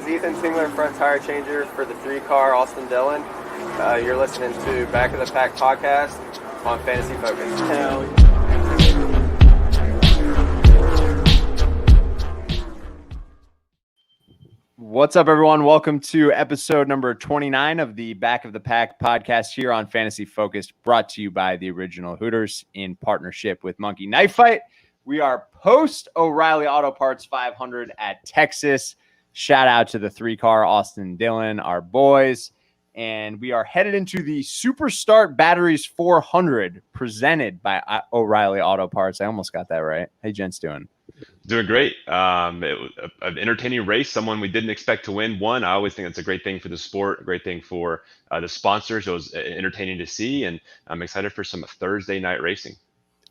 is Ethan Tingler, front tire changer for the 3-car Austin Dillon. You're listening to Back of the Pack podcast on Fantasy Focus. Hell yeah. What's up, everyone? Welcome to episode number 29 of the Back of the Pack podcast here on Fantasy Focus, brought to you by the Original Hooters in partnership with Monkey Knife Fight. We are post O'Reilly Auto Parts 500 at Texas. Shout out to the 3-car Austin Dillon, our boys. And we are headed into the Superstart Batteries 400 presented by O'Reilly Auto Parts. I almost got that right. Hey, gents, doing? Doing great. It was an entertaining race, someone we didn't expect to win. I always think it's a great thing for the sport, a great thing for the sponsors. It was entertaining to see, and I'm excited for some Thursday night racing.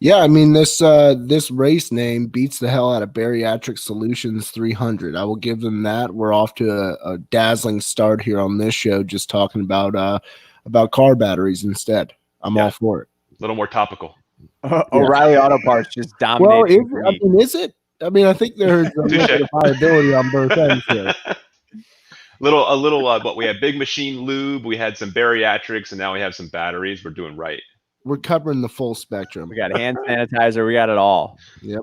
Yeah, I mean, this race name beats the hell out of Bariatric Solutions 300. I will give them that. We're off to a dazzling start here on this show, just talking about car batteries instead. I'm all for it. A little more topical. O'Reilly Auto Parts just dominated. Well, is it? I mean, I think there's a little bit of viability on both ends here. What we had big machine lube, we had some bariatrics, and now we have some batteries. We're doing right. We're covering the full spectrum. We got hand sanitizer. We got it all. Yep.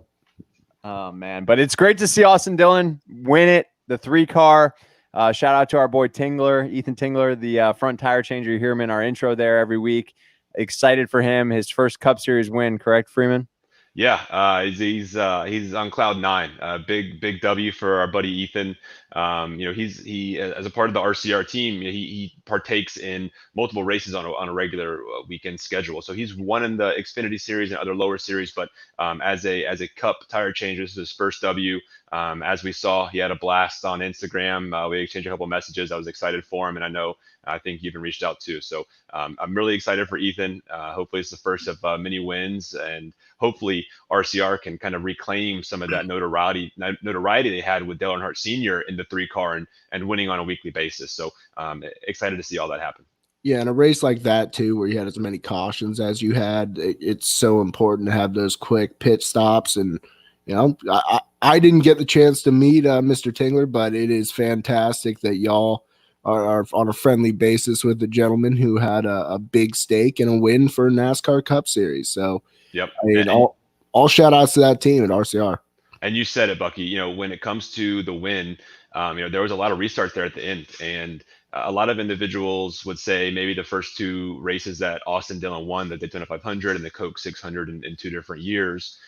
Oh, man. But it's great to see Austin Dillon win it, the 3-car. Shout out to our boy Tingler, Ethan Tingler, the front tire changer. You hear him in our intro there every week. Excited for him. His first Cup Series win, correct, Freeman? Yeah, he's on cloud 9. Big W for our buddy Ethan. He as a part of the RCR team, he partakes in multiple races on a regular weekend schedule. So he's won in the Xfinity Series and other lower series, but as a Cup tire changer, this is his first W. As we saw, he had a blast on Instagram. We exchanged a couple messages. I was excited for him, and I think you even reached out too. So I'm really excited for Ethan. Hopefully it's the first of many wins, and hopefully RCR can kind of reclaim some of that notoriety they had with Dale Earnhardt Sr. in the 3-car and winning on a weekly basis. So excited to see all that happen. Yeah, in a race like that too, where you had as many cautions as you had, it's so important to have those quick pit stops. And I didn't get the chance to meet Mr. Tingler, but it is fantastic that y'all are on a friendly basis with the gentleman who had a big stake and a win for NASCAR Cup Series. So, yep. I mean, all shout outs to that team at RCR. And you said it, Bucky. When it comes to the win, there was a lot of restarts there at the end, and a lot of individuals would say maybe the first 2 races that Austin Dillon won, the Daytona 500 and the Coke 600 in 2 different years,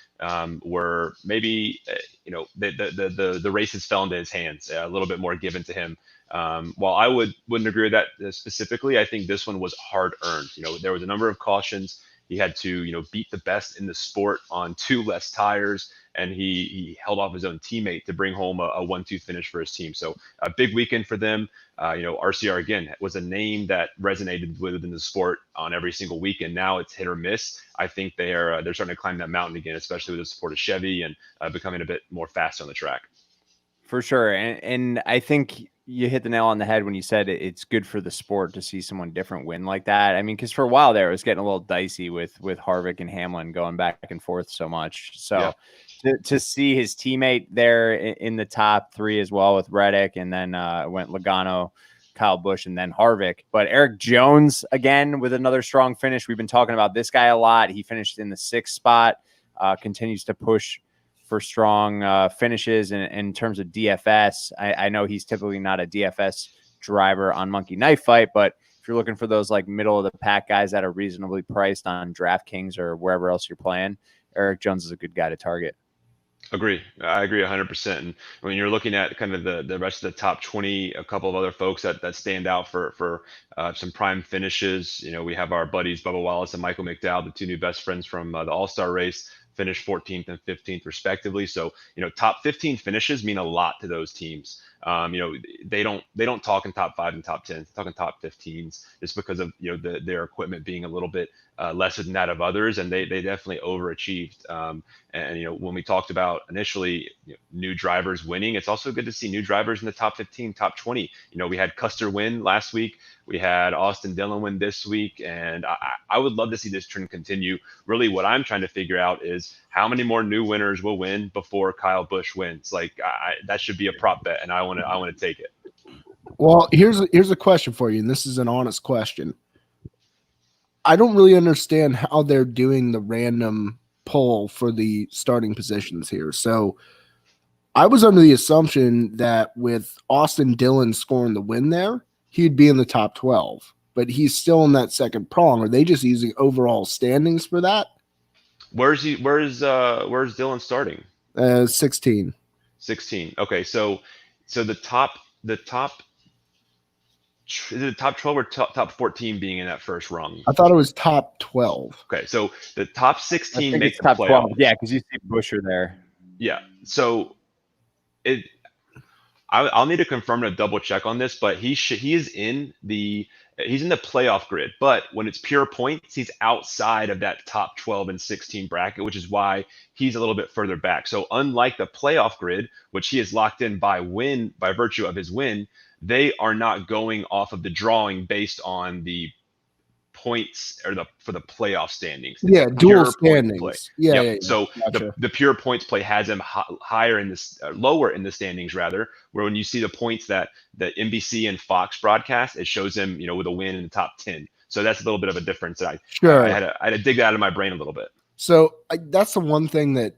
were maybe the races fell into his hands, a little bit more given to him. While I wouldn't agree with that specifically, I think this one was hard earned. There was a number of cautions. He had to, beat the best in the sport on 2 less tires, and he held off his own teammate to bring home a 1-2 finish for his team. So a big weekend for them. RCR again was a name that resonated within the sport on every single weekend. Now it's hit or miss. I think they're starting to climb that mountain again, especially with the support of Chevy and becoming a bit more fast on the track. For sure. And I think you hit the nail on the head when you said it's good for the sport to see someone different win like that. I mean, because for a while there, it was getting a little dicey with Harvick and Hamlin going back and forth so much. So to see his teammate there in the top 3 as well with Reddick, and then went Logano, Kyle Busch, and then Harvick. But Eric Jones, again, with another strong finish. We've been talking about this guy a lot. He finished in the 6th spot, continues to push for strong finishes in terms of DFS. I know he's typically not a DFS driver on Monkey Knife Fight, but if you're looking for those like middle of the pack guys that are reasonably priced on DraftKings or wherever else you're playing, Eric Jones is a good guy to target. I agree 100%. And when you're looking at kind of the rest of the top 20, a couple of other folks that stand out for some prime finishes, we have our buddies Bubba Wallace and Michael McDowell, the 2 new best friends from the All-Star race, finished 14th and 15th respectively. So, top 15 finishes mean a lot to those teams. They don't talk in top 5 and top 10, they talk in top 15s just because of, their equipment being a little bit lesser than that of others. And they definitely overachieved. When we talked about initially new drivers winning, it's also good to see new drivers in the top 15, top 20. We had Custer win last week. We had Austin Dillon win this week, and I would love to see this trend continue. Really, what I'm trying to figure out is how many more new winners will win before Kyle Busch wins. Like that should be a prop bet, and I want to take it. Well, here's a question for you, and this is an honest question. I don't really understand how they're doing the random poll for the starting positions here. So I was under the assumption that with Austin Dillon scoring the win there, he'd be in the top 12, but he's still in that second prong. Are they just using overall standings for that? Where's Dylan starting? 16. 16. Okay, so the top is it the top 12 or top 14 being in that first rung? I thought it was top 12. Okay, so the top I 16 think make it's the top playoffs. 12. Yeah, because you see Busher there. Yeah. So I'll need to confirm and double check on this, but he's in the playoff grid. But when it's pure points, he's outside of that top 12 and 16 bracket, which is why he's a little bit further back. So unlike the playoff grid, which he is locked in by virtue of his win, they are not going off of the drawing based on the points or for the playoff standings. It's Yeah, dual pure point standings. play. Yeah, Yep. yeah. So Gotcha. the pure points play has him higher in this, lower in the standings rather. Where when you see the points that NBC and Fox broadcast, it shows him, with a win in the top 10. So that's a little bit of a difference. Sure. I had to dig that out of my brain a little bit. So that's the one thing that,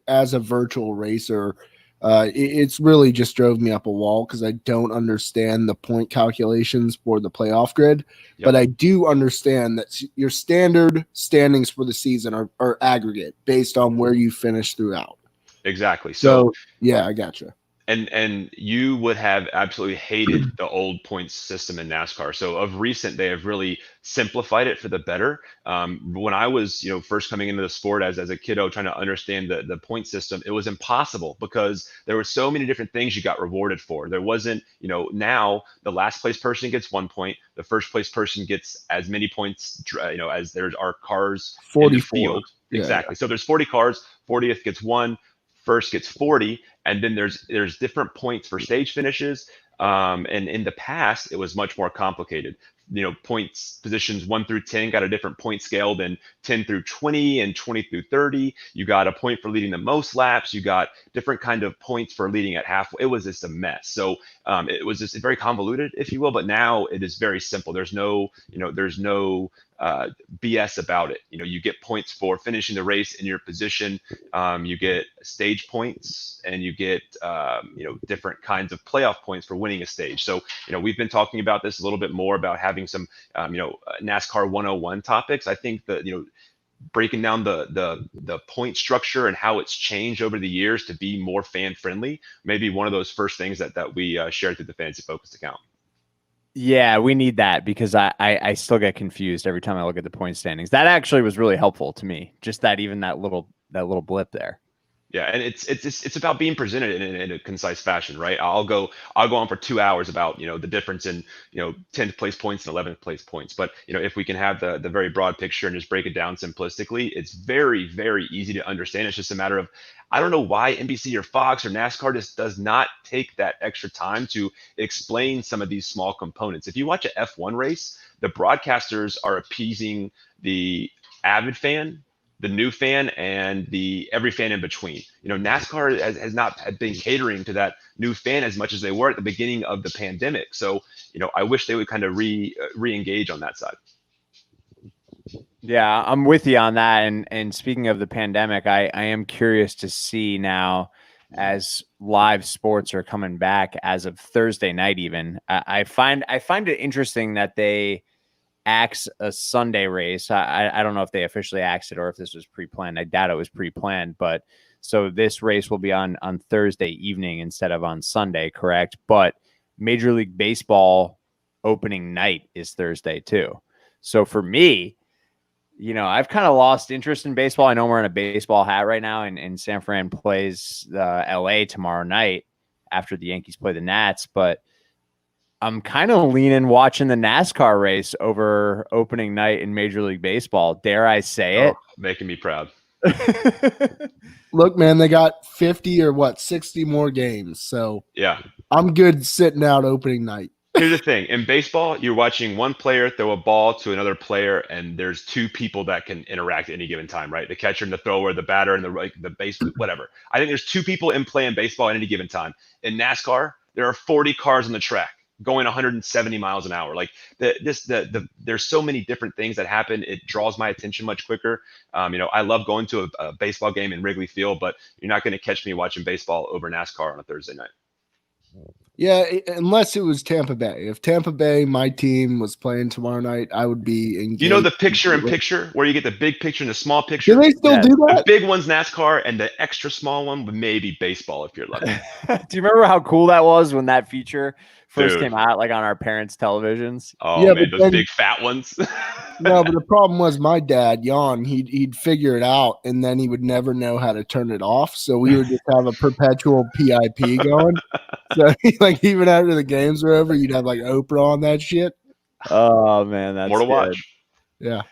as a virtual racer, it's really just drove me up a wall because I don't understand the point calculations for the playoff grid. Yep. But I do understand that your standard standings for the season are aggregate based on where you finish throughout. Exactly. So yeah, I gotcha. And you would have absolutely hated the old points system in NASCAR. So of recent, they have really simplified it for the better. When I was, first coming into the sport as a kiddo, trying to understand the point system, it was impossible because there were so many different things you got rewarded for. There wasn't, now the last place person gets 1 point, the first place person gets as many points, as there are cars 44. in the field. Yeah. Exactly. So there's 40 cars, 40th gets 1. First gets 40, and then there's different points for stage finishes. And in the past, it was much more complicated. Points positions 1 through 10 got a different point scale than 10 through 20 and 20 through 30. You got a point for leading the most laps. You got different kind of points for leading at halfway. It was just a mess. So it was just very convoluted, if you will. But now it is very simple. There's no BS about it. You get points for finishing the race in your position. You get stage points, and you get different kinds of playoff points for winning a stage. So we've been talking about this a little bit more about having some NASCAR 101 topics. I think that breaking down the point structure and how it's changed over the years to be more fan friendly, maybe one of those first things that we shared through the Fantasy Focused account. Yeah, we need that because I still get confused every time I look at the point standings. That actually was really helpful to me. Just that little blip there. Yeah, and it's about being presented in a concise fashion, right? I'll go on for 2 hours about the difference in 10th place points and 11th place points. But if we can have the very broad picture and just break it down simplistically, it's very, very easy to understand. It's just a matter of, I don't know why NBC or Fox or NASCAR just does not take that extra time to explain some of these small components. If you watch an F1 race, the broadcasters are appeasing the avid fan, the new fan, and the every fan in between. NASCAR has not been catering to that new fan as much as they were at the beginning of the pandemic. So, I wish they would kind of re-engage on that side. Yeah, I'm with you on that. And speaking of the pandemic, I am curious to see now as live sports are coming back as of Thursday night even. I find it interesting that they axe a Sunday race. I don't know if they officially axed it or if this was pre-planned. I doubt it was pre-planned, but so this race will be on Thursday evening instead of on Sunday, correct? But Major League Baseball opening night is Thursday too. So for me, I've kind of lost interest in baseball. I know I'm wearing a baseball hat right now, and San Fran plays LA tomorrow night after the Yankees play the Nats, but I'm kind of leaning watching the NASCAR race over opening night in Major League Baseball. Dare I say it? Making me proud. Look, man, they got 50 or 60 more games. So yeah, I'm good sitting out opening night. Here's the thing. In baseball, you're watching one player throw a ball to another player, and there's two people that can interact at any given time, right? The catcher and the thrower, the batter and the base, whatever. I think there's two people in play in baseball at any given time. In NASCAR, there are 40 cars on the track. going 170 miles an hour. Like there's so many different things that happen. It draws my attention much quicker. I love going to a baseball game in Wrigley Field, but you're not going to catch me watching baseball over NASCAR on a Thursday night. Yeah, unless it was Tampa Bay. If Tampa Bay, my team, was playing tomorrow night, I would be engaged. You know the picture-in-picture where you get the big picture and the small picture? Do they still do The that? big one's NASCAR, and the extra small one would maybe baseball if you're lucky. Do you remember how cool that was when that feature first Dude. came out, like on our parents' televisions? Oh, Yeah, man, but those then- big fat ones. No, but the problem was my dad, Jan, he'd figure it out, and then he would never know how to turn it off. So we would just have a perpetual PIP going. So like even after the games were over, you'd have like Oprah on that shit. Oh man, that's More to good. watch. Yeah.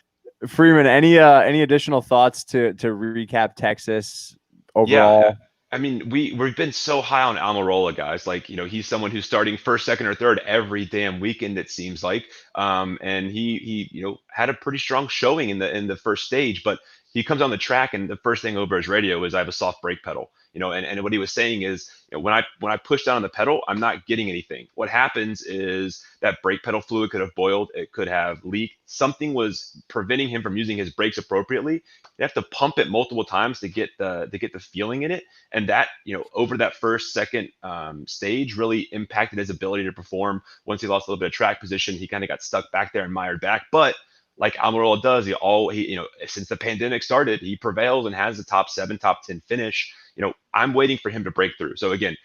Freeman, any additional thoughts to recap Texas overall? Yeah. I mean, we've been so high on Almirola, guys. Like, he's someone who's starting first, second, or third every damn weekend, it seems like. And he had a pretty strong showing in the first stage, but he comes on the track and the first thing over his radio is I have a soft brake pedal. And what he was saying is, when I push down on the pedal, I'm not getting anything. What happens is that brake pedal fluid could have boiled, it could have leaked. Something was preventing him from using his brakes appropriately. You have to pump it multiple times to get the feeling in it, and that over that first, second stage really impacted his ability to perform. Once he lost a little bit of track position, he kind of got stuck back there and mired back. But like Almirola does, he since the pandemic started, he prevails and has a top 7, top 10 finish. I'm waiting for him to break through. So again,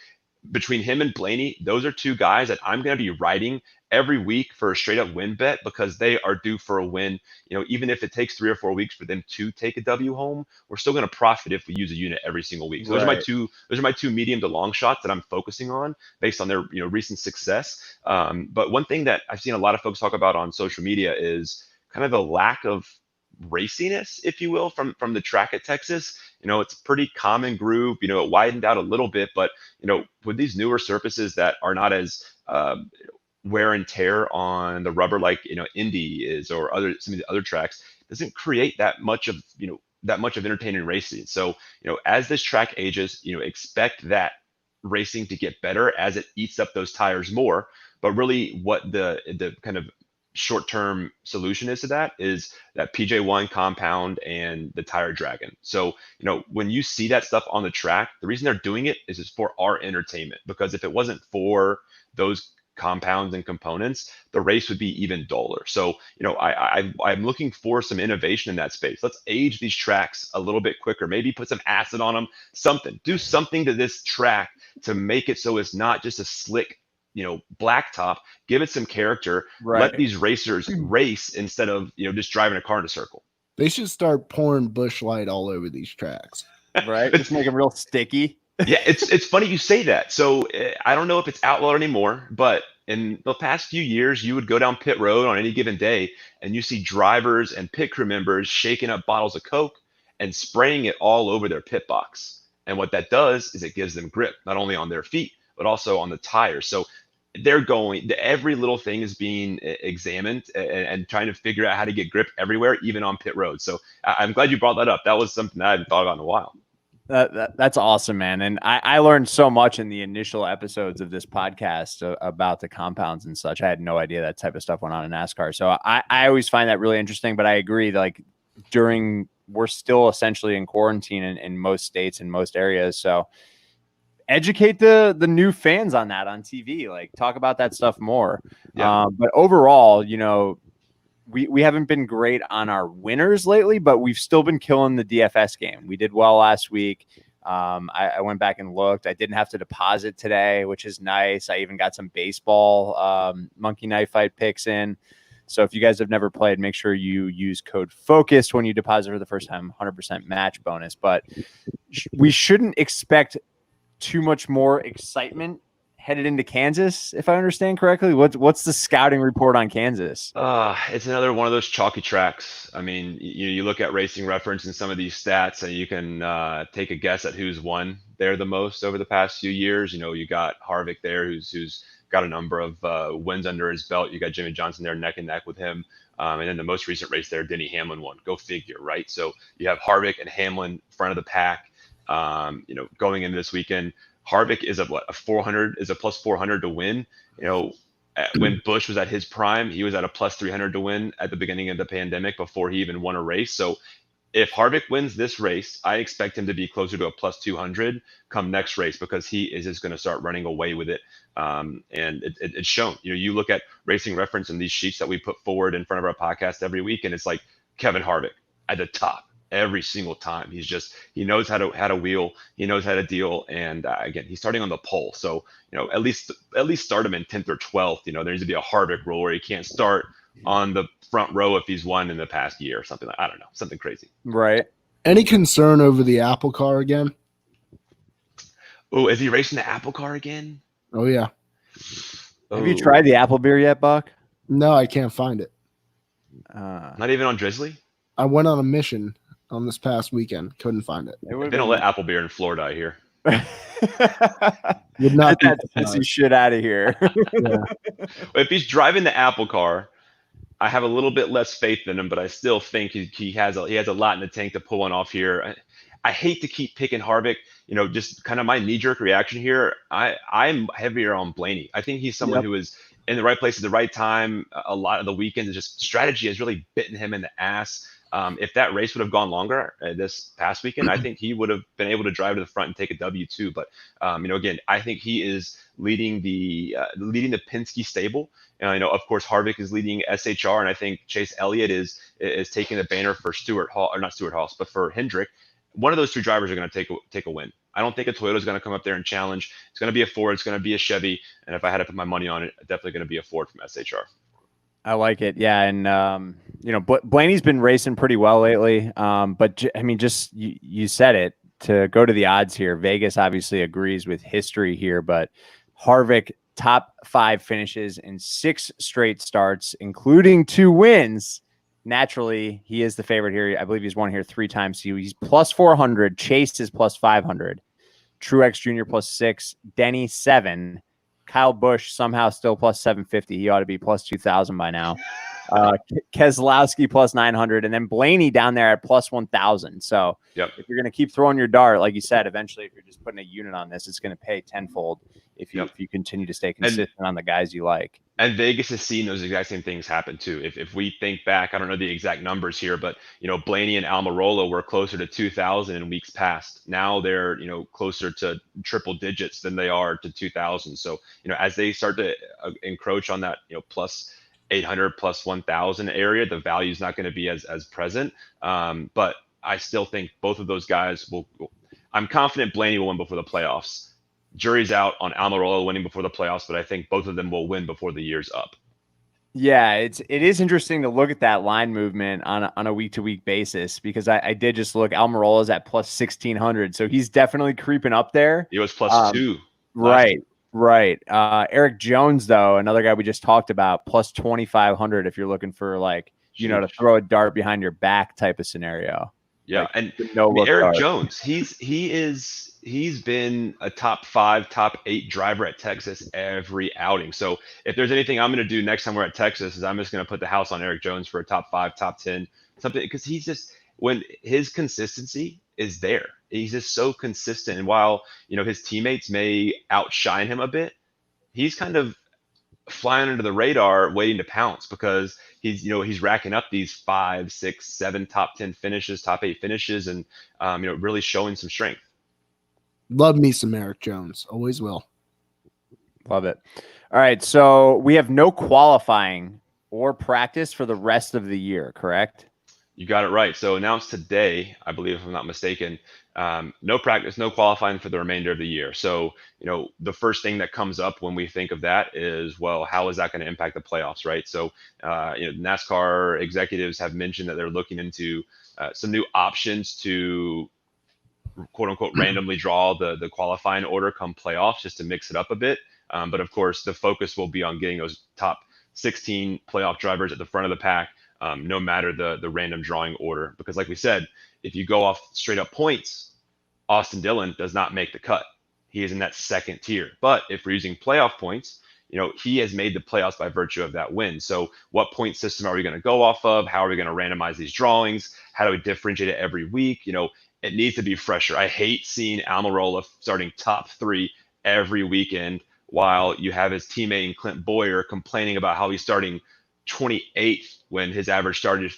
between him and Blaney, those are two guys that I'm going to be riding every week for a straight up win bet because they are due for a win. Even if it takes 3 or 4 weeks for them to take a W home, we're still going to profit if we use a unit every single week. So those are my two medium to long shots that I'm focusing on based on their recent success. But one thing that I've seen a lot of folks talk about on social media is kind of the lack of raciness, if you will, from the track at Texas. It's a pretty common groove. It widened out a little bit, but with these newer surfaces that are not as wear and tear on the rubber like Indy is or some of the other tracks, doesn't create that much of entertaining racing. So as this track ages, expect that racing to get better as it eats up those tires more. But really, what the kind of short-term solution is to that is that PJ1 compound and the tire dragon. So when you see that stuff on the track, the reason they're doing it is it's for our entertainment, because if it wasn't for those compounds and components, the race would be even duller. So I'm looking for some innovation in that space. Let's age these tracks a little bit quicker, maybe put some acid on them, do something to this track to make it so it's not just a slick blacktop. Give it some character. Right. Let these racers race instead of just driving a car in a circle. They should start pouring Busch Light all over these tracks. Right, just make them real sticky. Yeah, it's funny you say that. So I don't know if it's outlawed anymore, but in the past few years, you would go down pit road on any given day and you see drivers and pit crew members shaking up bottles of Coke and spraying it all over their pit box. And what that does is it gives them grip, not only on their feet, but also on the tires. So every little thing is being examined and trying to figure out how to get grip everywhere, even on pit road. So I'm glad you brought that up. That was something I hadn't thought about in a while. That's awesome, man. And I learned so much in the initial episodes of this podcast about the compounds and such. I had no idea that type of stuff went on in NASCAR. So I always find that really interesting, but I agree, like we're still essentially in quarantine in most states and most areas. So educate the new fans on that on TV, like talk about that stuff more. Yeah. But overall, we haven't been great on our winners lately, but we've still been killing the DFS game. We did well last week. I went back and looked. I didn't have to deposit today, which is nice. I even got some baseball monkey knife fight picks in. So if you guys have never played, make sure you use code FOCUSED when you deposit for the first time, 100% match bonus. But we shouldn't expect too much more excitement headed into Kansas, if I understand correctly. What's the scouting report on Kansas? It's another one of those chalky tracks. I mean, you look at Racing Reference and some of these stats, and you can take a guess at who's won there the most over the past few years. You got Harvick there, who's got a number of wins under his belt. You got Jimmy Johnson there neck and neck with him. And then the most recent race there, Denny Hamlin won. Go figure, right? So you have Harvick and Hamlin front of the pack. Going into this weekend, Harvick is a plus 400 to win. When Bush was at his prime, he was at a plus 300 to win at the beginning of the pandemic before he even won a race. So if Harvick wins this race, I expect him to be closer to a plus 200 come next race, because he is just going to start running away with it. And it's shown. You look at Racing Reference and these sheets that we put forward in front of our podcast every week, and it's like Kevin Harvick at the top every single time. He knows how to wheel, he knows how to deal, and again, he's starting on the pole. So at least start him in 10th or 12th. There needs to be a Harvick rule where he can't start on the front row if he's won in the past year or something. I don't know, something crazy. Right. Any concern over the Apple car again? Oh, is he racing the Apple car again? Oh yeah. Have you tried the Apple beer yet, Buck? No, I can't find it. Not even on Drizzly? I went on a mission on this past weekend. Couldn't find it. They don't let Apple beer in Florida, I hear. Would not get that pissy shit out of here. Yeah. If he's driving the Apple car, I have a little bit less faith in him, but I still think he has a lot in the tank to pull one off here. I hate to keep picking Harvick. Just kind of my knee-jerk reaction here. I'm heavier on Blaney. I think he's someone who is in the right place at the right time. A lot of the weekends, just strategy has really bitten him in the ass. If that race would have gone longer this past weekend, I think he would have been able to drive to the front and take a W2. But again, I think he is leading the Penske stable. Of course, Harvick is leading SHR, and I think Chase Elliott is taking the banner for Stewart Hall, or not Stewart Hall, but for Hendrick. One of those two drivers are going to take a win. I don't think a Toyota is going to come up there and challenge. It's going to be a Ford. It's going to be a Chevy. And if I had to put my money on it, definitely going to be a Ford from SHR. I like it. Yeah. And, Blaney's been racing pretty well lately. But I mean, just you said it, to go to the odds here. Vegas obviously agrees with history here, but Harvick top 5 finishes in 6 straight starts, including 2 wins. Naturally, he is the favorite here. I believe he's won here 3 times. He's plus 400. Chase is plus 500. Truex Jr. plus 6. Denny 7. Kyle Busch somehow still plus 750. He ought to be plus 2,000 by now. Keselowski plus 900, and then Blaney down there at plus 1,000. So if you're going to keep throwing your dart, like you said, eventually if you're just putting a unit on this, it's going to pay tenfold if you continue to stay consistent on the guys you like. And Vegas has seen those exact same things happen too. If we think back, I don't know the exact numbers here, but Blaney and Almirola were closer to 2,000 in weeks past. Now they're closer to triple digits than they are to 2,000. So as they start to encroach on that plus 800 plus 1,000 area, the value is not going to be as present. But I still think both of those guys will. I'm confident Blaney will win before the playoffs. Jury's out on Almirola winning before the playoffs, but I think both of them will win before the year's up. Yeah, it is interesting to look at that line movement on a week-to-week basis, because I did just look. Almirola's at plus 1,600, so he's definitely creeping up there. He was plus 2. Right. Eric Jones, though, another guy we just talked about, plus 2,500 if you're looking for to throw a dart behind your back type of scenario. Yeah, and Eric Jones, he's been a top 5, top 8 driver at Texas every outing. So if there's anything I'm going to do next time we're at Texas, is I'm just going to put the house on Eric Jones for a top 5, top 10, something, because he's just, when his consistency is there, he's just so consistent. And while his teammates may outshine him a bit, he's kind of flying under the radar, waiting to pounce, because he's racking up these 5, 6, 7 top 10 finishes, top 8 finishes, and really showing some strength. Love me some Eric Jones. Always will. Love it. All right, so we have no qualifying or practice for the rest of the year, correct? You got it right. So announced today, I believe, if I'm not mistaken, no practice, no qualifying for the remainder of the year. So, the first thing that comes up when we think of that is, well, how is that going to impact the playoffs, right? So, NASCAR executives have mentioned that they're looking into some new options to quote unquote randomly draw the qualifying order come playoffs, just to mix it up a bit. But of course, the focus will be on getting those top 16 playoff drivers at the front of the pack, no matter the random drawing order. Because like we said, if you go off straight up points, Austin Dillon does not make the cut. He is in that second tier. But if we're using playoff points, he has made the playoffs by virtue of that win. So what point system are we going to go off of? How are we going to randomize these drawings? How do we differentiate it every week? It needs to be fresher. I hate seeing Almirola starting top 3 every weekend while you have his teammate in Clint Boyer complaining about how he's starting 28th when his average starting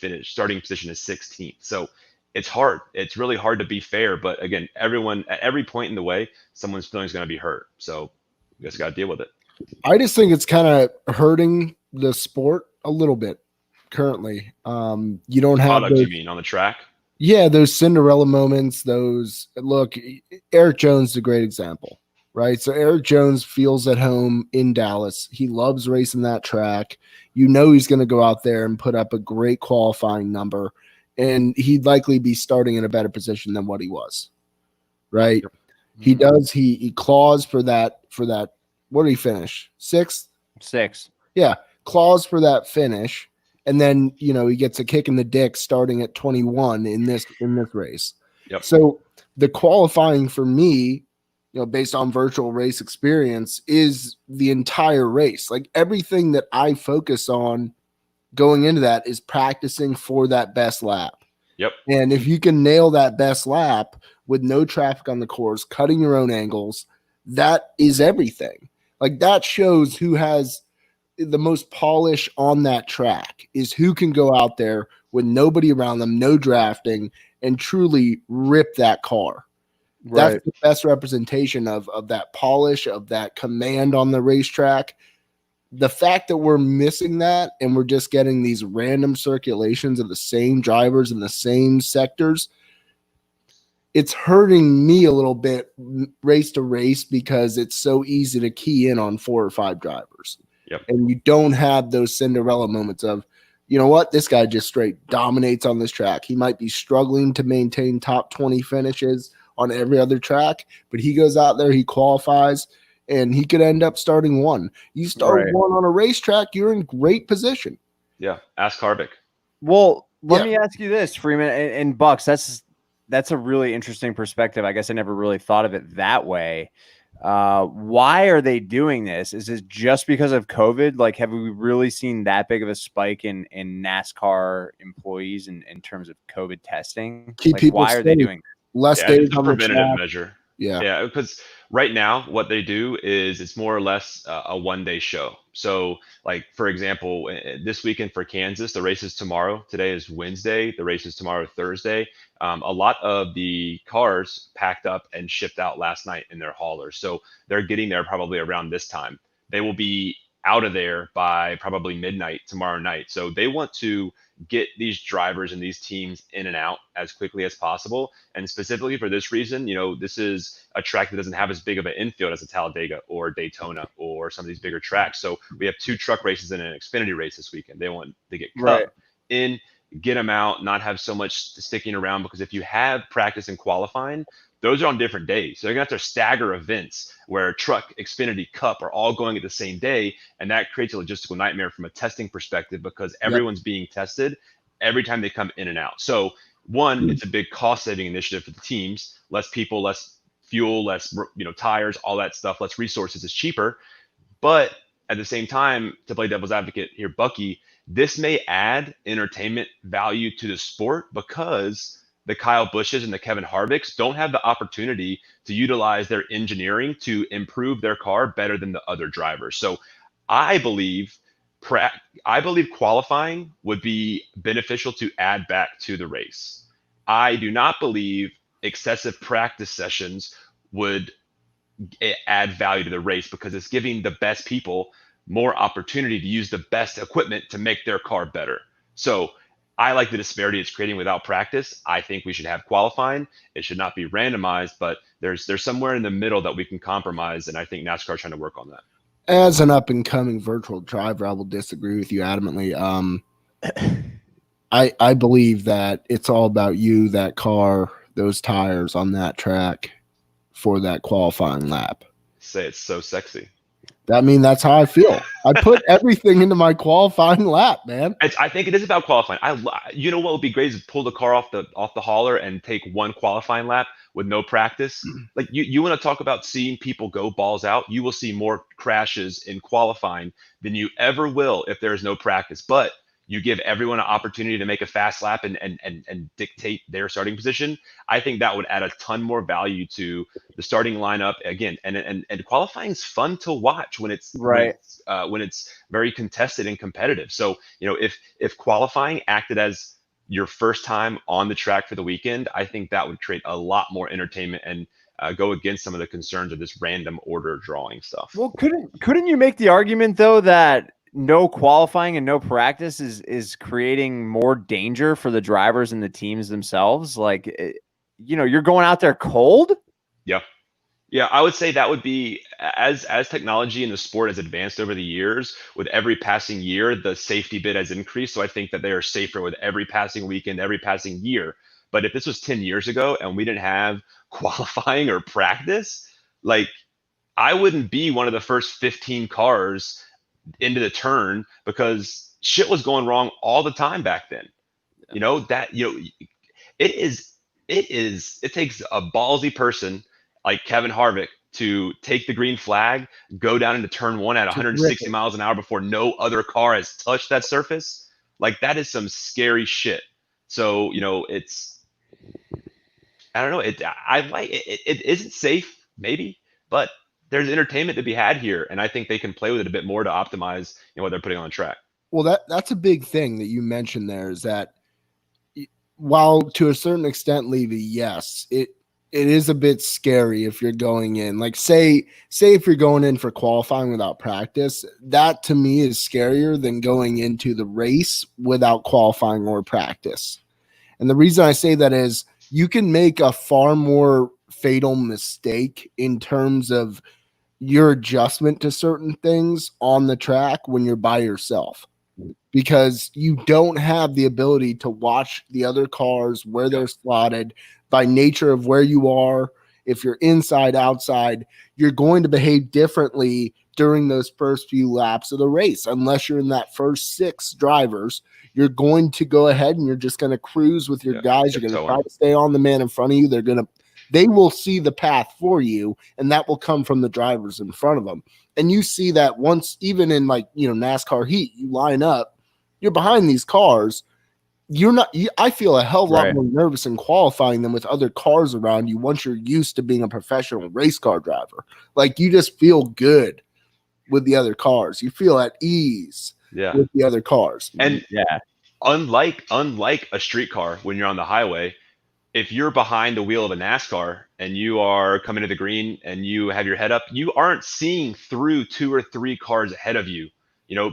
position is 16th. So it's hard. It's really hard to be fair. But again, everyone at every point in the way, someone's feelings going to be hurt. So you just got to deal with it. I just think it's kind of hurting the sport a little bit currently. You don't have Product, you mean, on the track? Yeah, those Cinderella moments, look, Eric Jones is a great example, right? So Eric Jones feels at home in Dallas. He loves racing that track. You know he's going to go out there and put up a great qualifying number, and he'd likely be starting in a better position than what he was, right? Mm-hmm. He does. He claws for that. What did he finish? Sixth? Yeah, claws for that finish. And then, he gets a kick in the dick starting at 21 in this race. Yep. So the qualifying for me, based on virtual race experience, is the entire race. Like everything that I focus on going into that is practicing for that best lap. Yep. And if you can nail that best lap with no traffic on the course, cutting your own angles, that is everything. Like that shows who has the most polish on that track, is who can go out there with nobody around them, no drafting, and truly rip that car. Right. That's the best representation of that polish, of that command on the racetrack. The fact that we're missing that and we're just getting these random circulations of the same drivers in the same sectors, it's hurting me a little bit race to race, because it's so easy to key in on 4 or 5 drivers. Yep. And you don't have those Cinderella moments of, you know what, this guy just straight dominates on this track. He might be struggling to maintain top 20 finishes on every other track, but he goes out there, he qualifies, and he could end up starting 1. You start 1 on a racetrack, you're in great position. Yeah. Ask Harvick. Well, let me ask you this, Freeman and Bucks. That's a really interesting perspective. I guess I never really thought of it that way. Why are they doing this? Is it just because of COVID? Like, have we really seen that big of a spike in NASCAR employees in terms of COVID testing? Keep people why are they doing less days on the preventative measure? Yeah, because right now what they do is it's more or less a one-day show. So, like for example, this weekend for Kansas, the race is tomorrow. Today is Wednesday. The race is tomorrow, Thursday. A lot of the cars packed up and shipped out last night in their haulers. So they're getting there probably around this time. They will be out of there by probably midnight tomorrow night. So they want to get these drivers and these teams in and out as quickly as possible. And specifically for this reason, this is a track that doesn't have as big of an infield as a Talladega or Daytona or some of these bigger tracks. So we have 2 truck races and an Xfinity race this weekend. They want to get Cup in, get them out, not have so much sticking around, because if you have practice and qualifying, those are on different days. So they're going to have to stagger events where truck, Xfinity, Cup are all going at the same day. And that creates a logistical nightmare from a testing perspective, because everyone's being tested every time they come in and out. So one, it's a big cost saving initiative for the teams. Less people, less fuel, less tires, all that stuff, less resources is cheaper. But at the same time, to play devil's advocate here, Bucky, this may add entertainment value to the sport, because the Kyle Busches and the Kevin Harvicks don't have the opportunity to utilize their engineering to improve their car better than the other drivers. So I believe qualifying would be beneficial to add back to the race. I do not believe excessive practice sessions would add value to the race, because it's giving the best people more opportunity to use the best equipment to make their car better. So I like the disparity it's creating without practice. I think we should have qualifying. It should not be randomized, but there's somewhere in the middle that we can compromise, and I think NASCAR is trying to work on that. As an up-and-coming virtual driver, I will disagree with you adamantly. I believe that it's all about you, that car, those tires on that track for that qualifying lap. Say it's so sexy. That's how I feel. I put everything into my qualifying lap, man. I think it is about qualifying. What would be great is pull the car off the hauler and take 1 qualifying lap with no practice. Like you want to talk about seeing people go balls out. You will see more crashes in qualifying than you ever will if there is no practice. But you give everyone an opportunity to make a fast lap and dictate their starting position. I think that would add a ton more value to the starting lineup again. And qualifying is fun to watch when it's Right. when it's very contested and competitive. So, if qualifying acted as your first time on the track for the weekend, I think that would create a lot more entertainment and go against some of the concerns of this random order drawing stuff. Well, couldn't you make the argument though that no qualifying and no practice is creating more danger for the drivers and the teams themselves? Like, you're going out there cold. Yeah, I would say that would be as technology in the sport has advanced over the years. With every passing year, the safety bit has increased. So I think that they are safer with every passing weekend, every passing year. But if this was 10 years ago and we didn't have qualifying or practice, like I wouldn't be one of the first 15 cars into the turn because shit was going wrong all the time back then. It takes a ballsy person like Kevin Harvick to take the green flag, go down into turn one at 160 miles an hour before no other car has touched that surface. Like that is some scary shit. So, I don't know. It isn't safe, maybe, but there's entertainment to be had here. And I think they can play with it a bit more to optimize, what they're putting on the track. Well, that's a big thing that you mentioned there is that while to a certain extent, Levy, yes, it is a bit scary if you're going in, like say if you're going in for qualifying without practice, that to me is scarier than going into the race without qualifying or practice. And the reason I say that is you can make a far more fatal mistake in terms of your adjustment to certain things on the track when you're by yourself, because you don't have the ability to watch the other cars where they're slotted by nature of where you are. If you're inside, outside, you're going to behave differently during those first few laps of the race. Unless you're in that first 6 drivers, you're going to go ahead and you're just going to cruise with your guys. You're going to try to stay on the man in front of you. They will see the path for you, and that will come from the drivers in front of them. And you see that once, even in NASCAR heat, you line up, you're behind these cars. I feel a hell of a lot more nervous in qualifying than with other cars around you once you're used to being a professional race car driver. Like you just feel good with the other cars. You feel at ease with the other cars. And unlike a street car, when you're on the highway, if you're behind the wheel of a NASCAR and you are coming to the green and you have your head up, you aren't seeing through 2 or 3 cars ahead of you.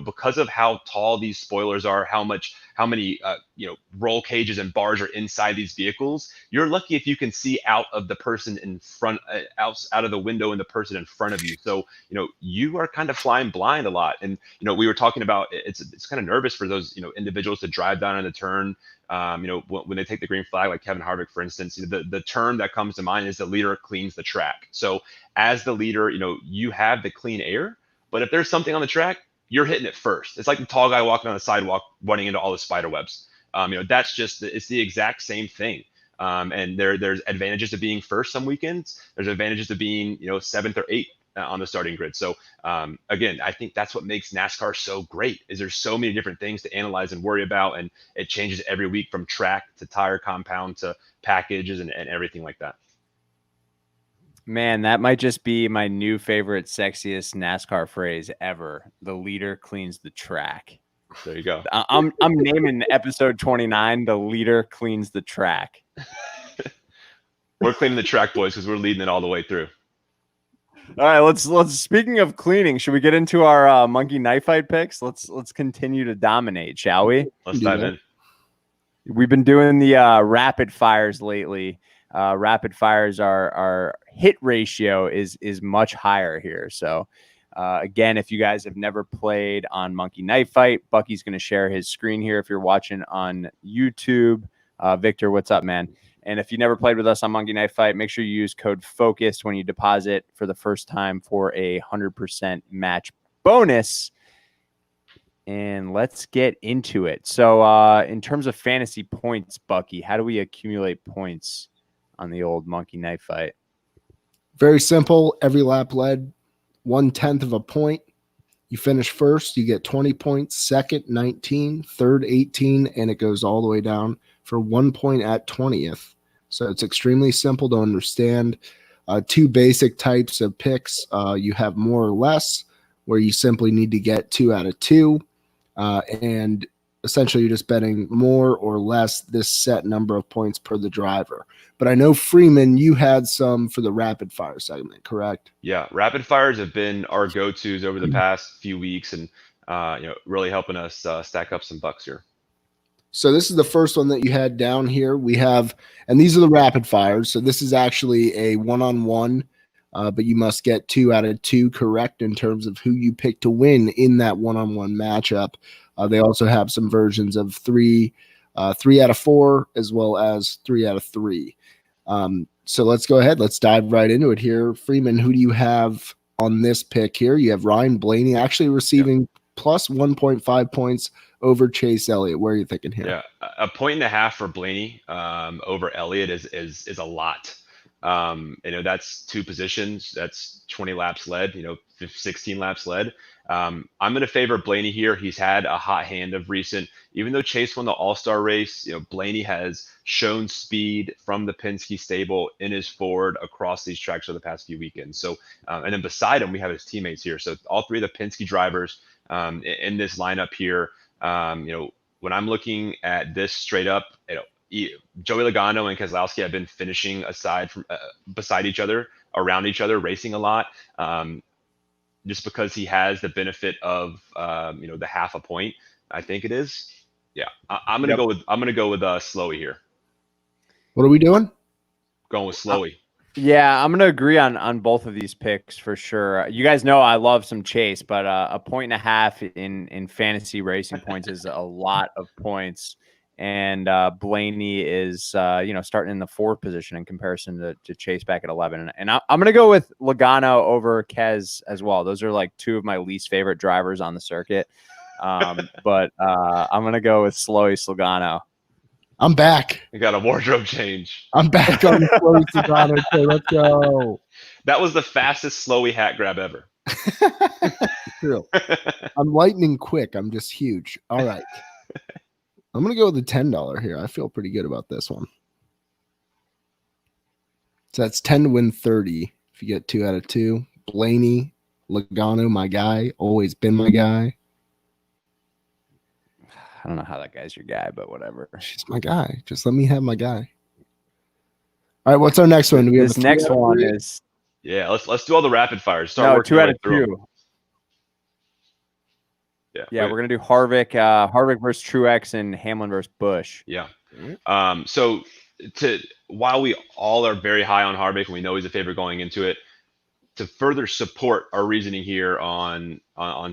Because of how tall these spoilers are, how many roll cages and bars are inside these vehicles, you're lucky if you can see out of the person in front, out of the window in the person in front of you. So, you are kind of flying blind a lot. And, we were talking about, it's kind of nervous for those, individuals to drive down in the turn. When they take the green flag, like Kevin Harvick, for instance, the term that comes to mind is the leader cleans the track. So as the leader, you have the clean air, but if there's something on the track, you're hitting it first. It's like the tall guy walking on the sidewalk, running into all the spider webs. It's the exact same thing. And there's advantages to being first some weekends. There's advantages to being, 7th or 8th on the starting grid. So again, I think that's what makes NASCAR so great is there's so many different things to analyze and worry about. And it changes every week from track to tire compound to packages and everything like that. Man, that might just be my new favorite, sexiest NASCAR phrase ever. The leader cleans the track. There you go. I'm naming episode 29, the leader cleans the track. We're cleaning the track, boys, because we're leading it all the way through. All right, let's speaking of cleaning, should we get into our monkey knife fight picks? Let's continue to dominate, shall we? Let's dive in. We've been doing the rapid fires lately. Rapid fires, our hit ratio is much higher here. So again, if you guys have never played on Monkey Knife Fight, Bucky's going to share his screen here if you're watching on YouTube. Victor, what's up, man? And if you never played with us on Monkey Knife Fight, make sure you use code FOCUSED when you deposit for the first time for a 100% match bonus. And let's get into it. So in terms of fantasy points, Bucky, how do we accumulate points on the old Monkey Knife Fight? Very simple. Every lap led 1/10 of a point. You finish first, you get 20 points, second 19, third 18, and it goes all the way down for 1 point at 20th. So it's extremely simple to understand. Two basic types of picks. You have more or less, where you simply need to get 2 out of 2. And essentially you're just betting more or less this set number of points per the driver. But I know, Freeman, you had some for the rapid fire segment, correct? Yeah, rapid fires have been our go-tos over the past few weeks, and really helping us stack up some bucks here. So this is the first one that you had down here. We have, and these are the rapid fires. So this is actually a one-on-one, but you must get 2 out of 2 correct in terms of who you pick to win in that one-on-one matchup. They also have some versions of 3 out of 4, as well as 3 out of 3. So let's go ahead. Let's dive right into it here. Freeman, who do you have on this pick here? You have Ryan Blaney actually receiving plus 1.5 points over Chase Elliott. Where are you thinking here? Yeah, 1.5 points for Blaney over Elliott is a lot. That's 2 positions. That's 20 laps led. 16 laps led. I'm going to favor Blaney here. He's had a hot hand of recent. Even though Chase won the All-Star race, Blaney has shown speed from the Penske stable in his Ford across these tracks for the past few weekends. So, and then beside him, we have his teammates here. So all 3 of the Penske drivers in this lineup here. When I'm looking at this straight up, Joey Logano and Keselowski have been finishing beside each other, around each other, racing a lot. Just because he has the benefit of the half a point, I think it is. Yeah, I'm gonna go with Slowey here. What are we doing? Going with Slowey. Yeah, I'm gonna agree on both of these picks for sure. You guys know I love some Chase, but 1.5 points in fantasy racing points is a lot of points. And Blaney is, starting in the 4th position in comparison to Chase back at 11. And I'm going to go with Logano over Kez as well. Those are like 2 of my least favorite drivers on the circuit. But I'm going to go with Logano. I'm back. You got a wardrobe change. I'm back on Slowey Logano. Okay, let's go. That was the fastest Slowey hat grab ever. True. I'm lightning quick. I'm just huge. All right. I'm going to go with the $10 here. I feel pretty good about this one. So that's 10 to win 30 if you get 2 out of 2. Blaney, Logano, my guy. Always been my guy. I don't know how that guy's your guy, but whatever. She's my guy. Just let me have my guy. All right, what's our next one? Do we have this next one is... Yeah, let's do all the rapid fires. Start working 2 out of 2. Them. Yeah, we're gonna do Harvick versus Truex and Hamlin versus Busch. Yeah. So while we all are very high on Harvick and we know he's a favorite going into it, to further support our reasoning here on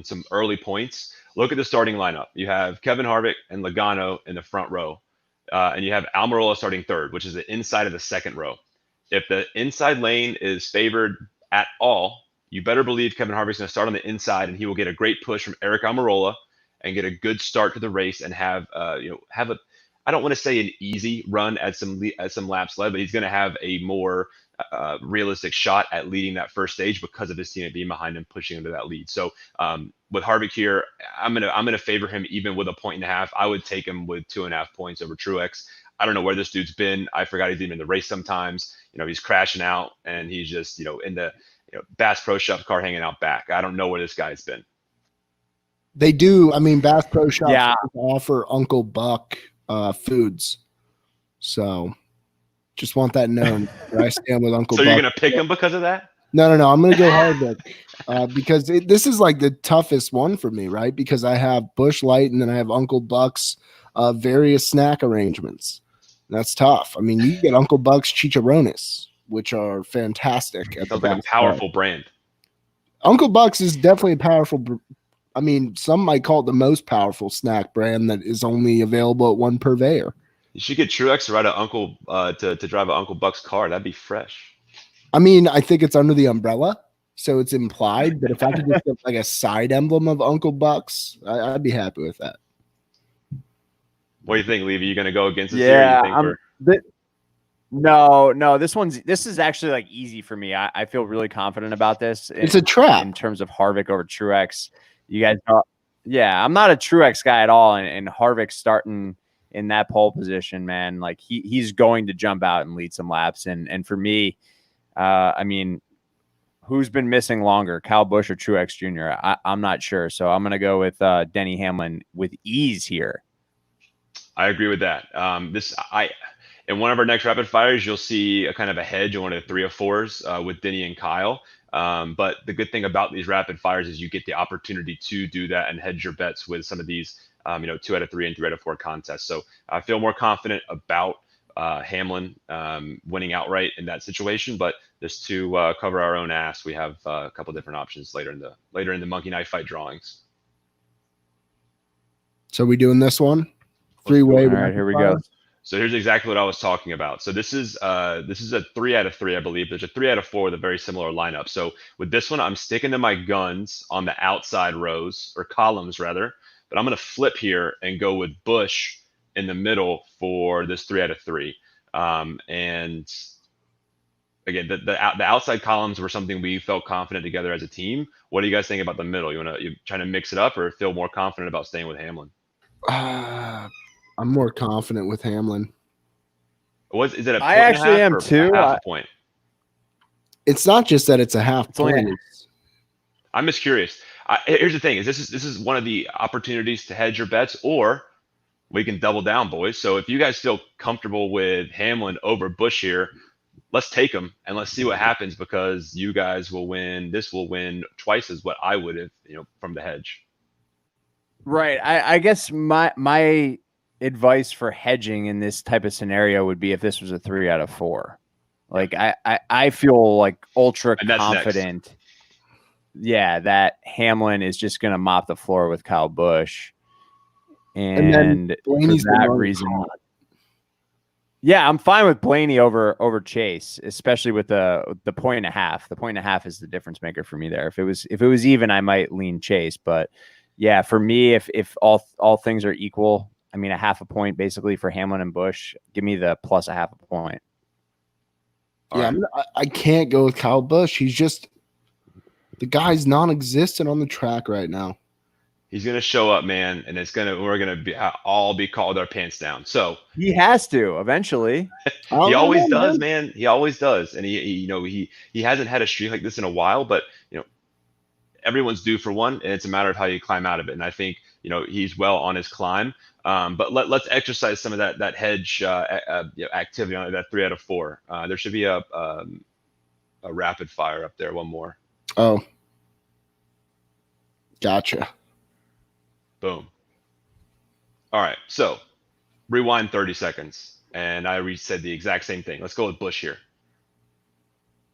some early points, look at the starting lineup. You have Kevin Harvick and Logano in the front row, and you have Almirola starting 3rd, which is the inside of the 2nd row. If the inside lane is favored at all, you better believe Kevin Harvick's going to start on the inside, and he will get a great push from Eric Almirola and get a good start to the race and have a, I don't want to say an easy run at some laps led, but he's going to have a more realistic shot at leading that first stage because of his teammate being behind him, pushing him to that lead. So with Harvick here, I'm gonna favor him even with 1.5 points. I would take him with 2.5 points over Truex. I don't know where this dude's been. I forgot he's even in the race sometimes. He's crashing out and he's just in the Bass Pro Shop car hanging out back. I don't know where this guy's been. They do. I mean, Bass Pro Shop offer Uncle Buck foods. So just want that known. I stand with Uncle Buck. So you're going to pick him because of that? No. I'm going to go Harvick because this is like the toughest one for me, right? Because I have Busch Light and then I have Uncle Buck's various snack arrangements. That's tough. I mean, you get Uncle Buck's chicharrones, which are fantastic. Sounds like a powerful brand. Uncle Buck's is definitely a powerful. I mean, some might call it the most powerful snack brand that is only available at one purveyor. You should get Truex to ride to drive an Uncle Buck's car. That'd be fresh. I mean, I think it's under the umbrella, so it's implied. But if I could just get like a side emblem of Uncle Buck's, I'd be happy with that. What do you think, Levy? You going to go against this? Yeah, No. This is actually like easy for me. I feel really confident about this. It's a trap in terms of Harvick over Truex. You guys know, yeah, I'm not a Truex guy at all, and Harvick starting in that pole position, man, like he's going to jump out and lead some laps, and for me, I mean, who's been missing longer, Kyle Busch or Truex Jr.? I'm not sure, so I'm gonna go with Denny Hamlin with ease here. I agree with that. In one of our next rapid fires, you'll see a kind of a hedge on one of the 3 or 4s with Denny and Kyle. But the good thing about these rapid fires is you get the opportunity to do that and hedge your bets with some of these, 2 out of 3 and 3 out of 4 contests. So I feel more confident about Hamlin winning outright in that situation. But just to cover our own ass, we have a couple different options later in the Monkey Knife Fight drawings. So we doing this one? 3-way. All right, here we go. So here's exactly what I was talking about. So this is a 3 out of 3, I believe. There's a 3 out of 4 with a very similar lineup. So with this one, I'm sticking to my guns on the outside rows, or columns rather. But I'm going to flip here and go with Busch in the middle for this 3 out of 3. And again, the outside columns were something we felt confident together as a team. What do you guys think about the middle? You trying to mix it up, or feel more confident about staying with Hamlin? I'm more confident with Hamlin. Is it a point I actually and a half am or too. a half a point? It's not just that it's a half point. I'm just curious. Here's the thing: this is one of the opportunities to hedge your bets, or we can double down, boys. So if you guys feel comfortable with Hamlin over Busch here, let's take him and let's see what happens, because you guys will win. This will win twice as what I would have, from the hedge. Right. I guess my advice for hedging in this type of scenario would be if this was a 3 out of 4. Like I feel like ultra confident. Next. Yeah, that Hamlin is just going to mop the floor with Kyle Busch, and for that reason, yeah, I'm fine with Blaney over Chase, especially with the point and a half. The point and a half is the difference maker for me there. If it was even, I might lean Chase, but yeah, for me, if all things are equal, I mean, a half a point basically for Hamlin and Busch. Give me the plus a half a point. Yeah, I can't go with Kyle Busch. He's just, the guy's non-existent on the track right now. He's gonna show up, man, and we're gonna all be called our pants down. So he has to eventually. He always does, man. He always does, and he hasn't had a streak like this in a while, but everyone's due for one, and it's a matter of how you climb out of it. And I think he's well on his climb. But let's exercise some of that hedge activity on that 3 out of 4. There should be a rapid fire up there. One more. Oh, gotcha. Boom. All right. So rewind 30 seconds, and I said the exact same thing. Let's go with Busch here.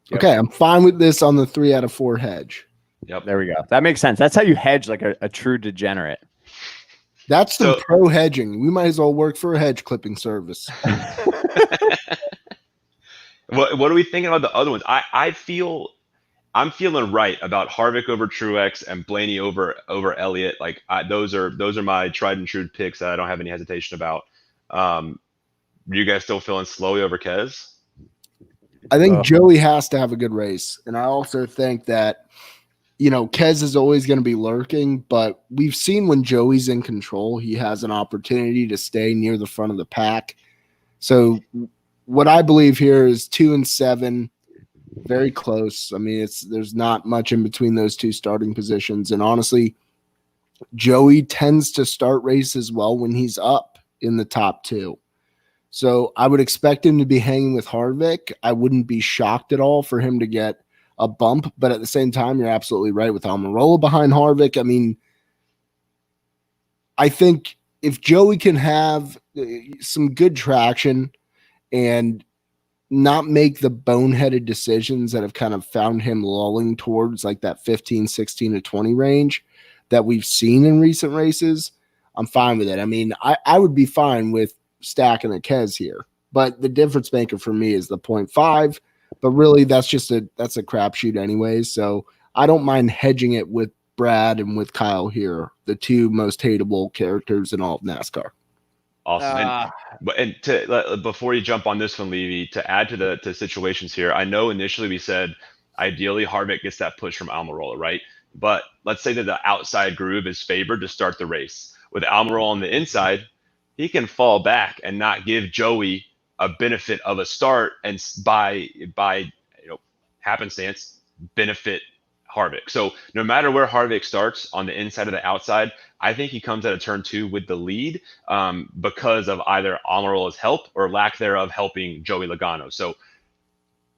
Yep. Okay, I'm fine with this on the 3 out of 4 hedge. Yep. There we go. That makes sense. That's how you hedge like a true degenerate. That's the pro hedging. We might as well work for a hedge clipping service. What are we thinking about the other ones? I'm feeling right about Harvick over Truex and Blaney over Elliott. Like those are my tried and true picks that I don't have any hesitation about. Are you guys still feeling Slowey over Kez? I think Joey has to have a good race, and I also think that Kez is always going to be lurking, but we've seen when Joey's in control, he has an opportunity to stay near the front of the pack. So what I believe here is 2 and 7, very close. I mean, there's not much in between those two starting positions. And honestly, Joey tends to start races well when he's up in the top 2. So I would expect him to be hanging with Harvick. I wouldn't be shocked at all for him to get a bump, but at the same time, you're absolutely right with Almirola behind Harvick. I mean, I think if Joey can have some good traction and not make the boneheaded decisions that have kind of found him lulling towards like that 15, 16 to 20 range that we've seen in recent races, I'm fine with it. I mean, I would be fine with stacking a Kez here, but the difference maker for me is the 0.5. But really, that's a crapshoot anyways. So I don't mind hedging it with Brad and with Kyle here, the two most hateable characters in all of NASCAR. Awesome. Before you jump on this one, Levy, to add to the situations here, I know initially we said ideally Harvick gets that push from Almirola, right? But let's say that the outside groove is favored to start the race. With Almirola on the inside, he can fall back and not give Joey a benefit of a start, and by happenstance benefit Harvick. So no matter where Harvick starts on the inside or the outside, I think he comes out of turn 2 with the lead because of either Almirola's help or lack thereof helping Joey Logano. So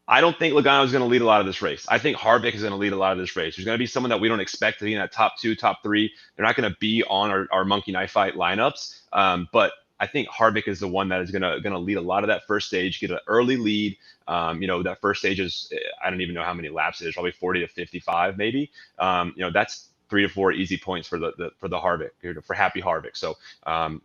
I don't think Logano is going to lead a lot of this race. I think Harvick is going to lead a lot of this race. There's going to be someone that we don't expect to be in that top 2, top 3. They're not going to be on our Monkey Knife Fight lineups, but I think Harvick is the one that is going to lead a lot of that first stage, get an early lead. That first stage is, I don't even know how many laps it is, probably 40 to 55 maybe. That's 3 to 4 easy points for the Harvick, for Happy Harvick. So I'm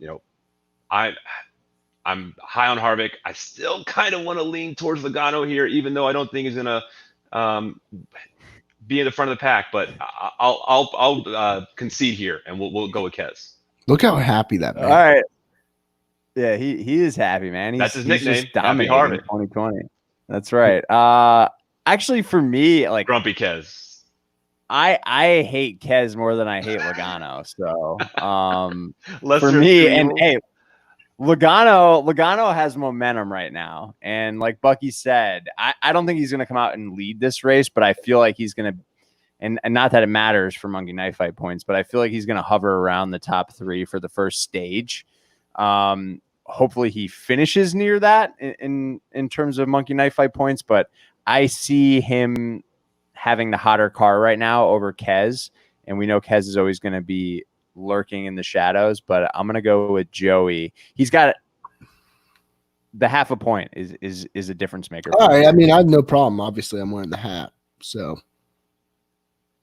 high on Harvick. I still kind of want to lean towards Logano here, even though I don't think he's going to be in the front of the pack. But I'll concede here, and we'll go with Kez. Look how happy that man. All right. Yeah, he is happy, man. That's his nickname. Just dominating Happy in 2020. That's right. Actually, for me, like Grumpy Kez. I hate Kez more than I hate Logano. So for Lesser me, of two and evils. hey, Logano has momentum right now. And like Bucky said, I don't think he's going to come out and lead this race, but I feel like he's going to, and not that it matters for Monkey Knife Fight points, but I feel like he's going to hover around the top 3 for the first stage. Hopefully he finishes near that in terms of Monkey Knife Fight points, but I see him having the hotter car right now over Kez. And we know Kez is always going to be lurking in the shadows, but I'm gonna go with Joey. He's got the half a point is a difference maker. All right, I mean, I have no problem. Obviously, I'm wearing the hat, so.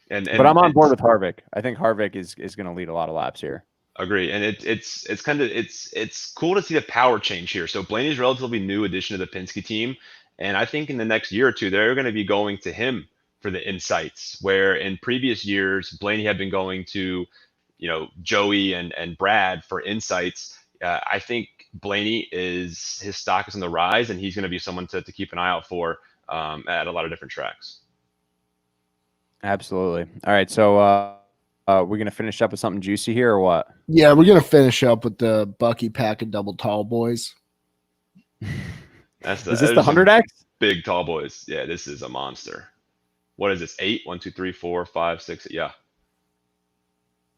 But I'm on board with Harvick. I think Harvick is going to lead a lot of laps here. Agree, and it's cool to see the power change here. So Blaney's relatively new addition to the Penske team, and I think in the next year or two they're going to be going to him for the insights, where in previous years Blaney had been going to Joey and Brad for insights. I think Blaney his stock is on the rise, and he's going to be someone to keep an eye out for at a lot of different tracks. Absolutely. All right, so we're going to finish up with something juicy here or what? Yeah, we're going to finish up with the Bucky Pack of Double Tall Boys. Is this the 100X? Big tall boys. Yeah, this is a monster. What is this? 8? 1, 2, 3, 4, 5, 6. Yeah.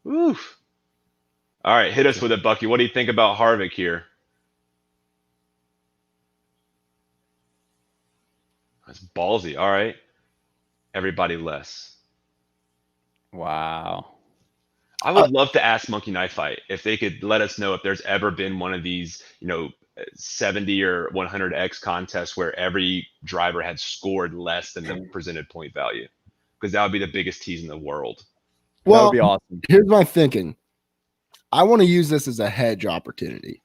Oof. All right, hit us with it, Bucky. What do you think about Harvick here? That's ballsy. All right. Everybody less. Wow. I would love to ask Monkey Knife Fight if they could let us know if there's ever been one of these, 70 or 100X contests where every driver had scored less than the presented point value, because that would be the biggest tease in the world. Well, that would be awesome. Here's my thinking. I want to use this as a hedge opportunity,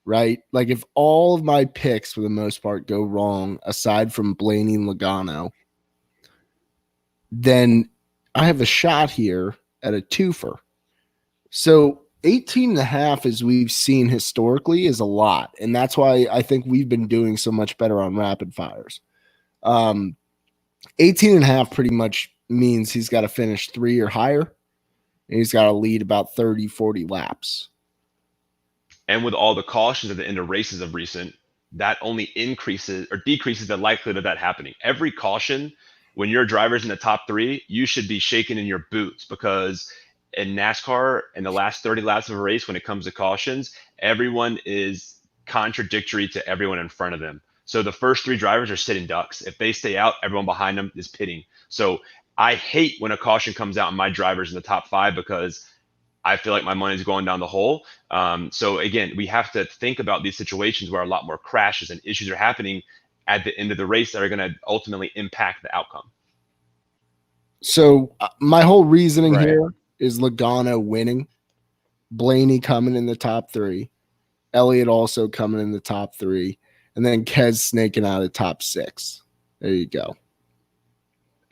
right? Like if all of my picks for the most part go wrong, aside from Blaney and Logano, then I have a shot here at a twofer. So 18.5, as we've seen historically, is a lot. And that's why I think we've been doing so much better on rapid fires. 18.5 pretty much means he's got to finish 3 or higher. And he's got to lead about 30, 40 laps. And with all the cautions at the end of races of recent, that only increases or decreases the likelihood of that happening. Every caution, when your driver's in the top 3, you should be shaking in your boots, because in NASCAR, in the last 30 laps of a race, when it comes to cautions, everyone is contradictory to everyone in front of them. So the first 3 drivers are sitting ducks. If they stay out, everyone behind them is pitting. So I hate when a caution comes out and my driver's in the top 5, because I feel like my money's going down the hole. So again, we have to think about these situations where a lot more crashes and issues are happening at the end of the race that are going to ultimately impact the outcome. So my whole reasoning here is Logano winning, Blaney coming in the top 3, Elliott also coming in the top 3, and then Kez snaking out of top 6. There you go.